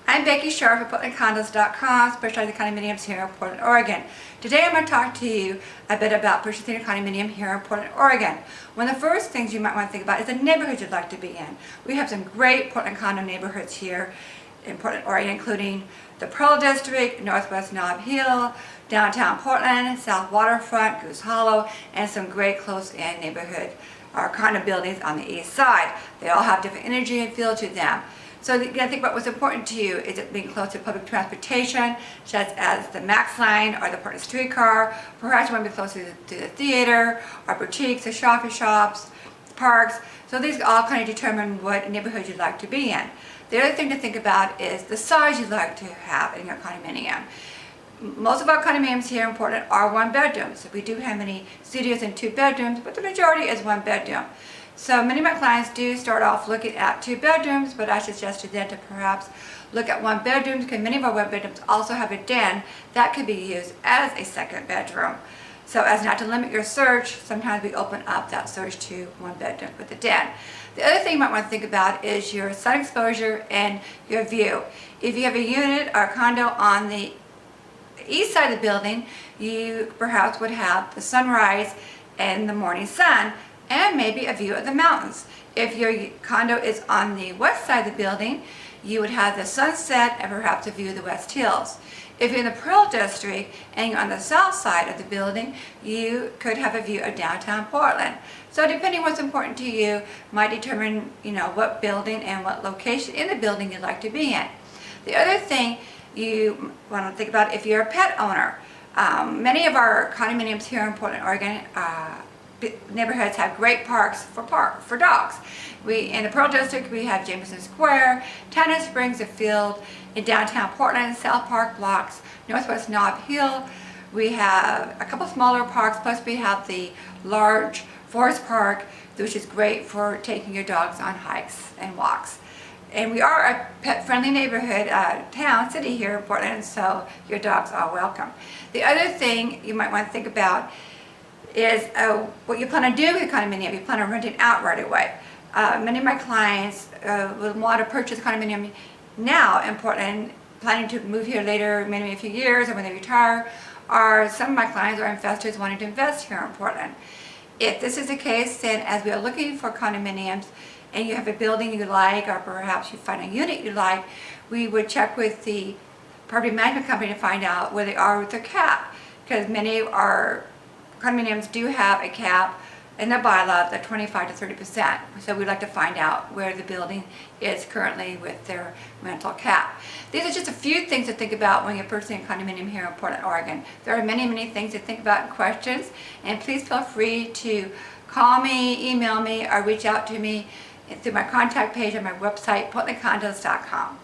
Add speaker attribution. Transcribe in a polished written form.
Speaker 1: I'm Becky Sharp at Condos.com, specializing in condominiums here in Portland, Oregon. Today I'm going to talk to you a bit about purchasing a condominium here in Portland, Oregon. One of the first things you might want to think about is the neighborhood you'd like to be in. We have some great Portland condo neighborhoods here in Portland, Oregon, including the Pearl District, Northwest Nob Hill, downtown Portland, South Waterfront, Goose Hollow, and some great close-in neighborhood condo buildings on the east side. They all have different energy and feel to them. So you got to think about what's important to you. Is it being close to public transportation, such as the Max Line or the Portland streetcar? Perhaps you want to be close to the theater, or boutiques, or coffee shops, parks. So these all kind of determine what neighborhood you'd like to be in. The other thing to think about is the size you'd like to have in your condominium. Most of our condominiums here in Portland are one bedrooms. So we do have many studios and 2 bedrooms, but the majority is 1 bedroom. So many of my clients do start off looking at 2 bedrooms, but I suggested them to perhaps look at 1 bedroom, because many of our 1 bedrooms also have a den that could be used as a 2nd bedroom. So as not to limit your search, sometimes we open up that search to 1 bedroom with a den. The other thing you might want to think about is your sun exposure and your view. If you have a unit or a condo on the east side of the building, you perhaps would have the sunrise and the morning sun, and maybe a view of the mountains. If your condo is on the west side of the building, you would have the sunset and perhaps a view of the West Hills. If you're in the Pearl District and you're on the south side of the building, you could have a view of downtown Portland. So depending what's important to you might determine, what building and what location in the building you'd like to be in. The other thing you want to think about if you're a pet owner. Many of our condominiums here in Portland, Oregon, neighborhoods have great parks for dogs. In the Pearl District, we have Jameson Square, Tanner Springs, the Field, in downtown Portland, South Park Blocks, Northwest Nob Hill. We have a couple smaller parks, plus we have the large Forest Park, which is great for taking your dogs on hikes and walks. And we are a pet-friendly neighborhood, city here in Portland, so your dogs are welcome. The other thing you might want to think about is what you plan on doing with a condominium. You plan on renting out right away. Many of my clients will want to purchase a condominium now in Portland, planning to move here later, maybe a few years, or when they retire. Or some of my clients are investors wanting to invest here in Portland. If this is the case, then as we are looking for condominiums, and you have a building you like, or perhaps you find a unit you like, we would check with the property management company to find out where they are with their cap, because many of our condominiums do have a cap in their bylaw of 25 to 30%. So we'd like to find out where the building is currently with their rental cap. These are just a few things to think about when you're purchasing a condominium here in Portland, Oregon. There are many, many things to think about and questions, and please feel free to call me, email me, or reach out to me through my contact page on my website, portlandcondos.com.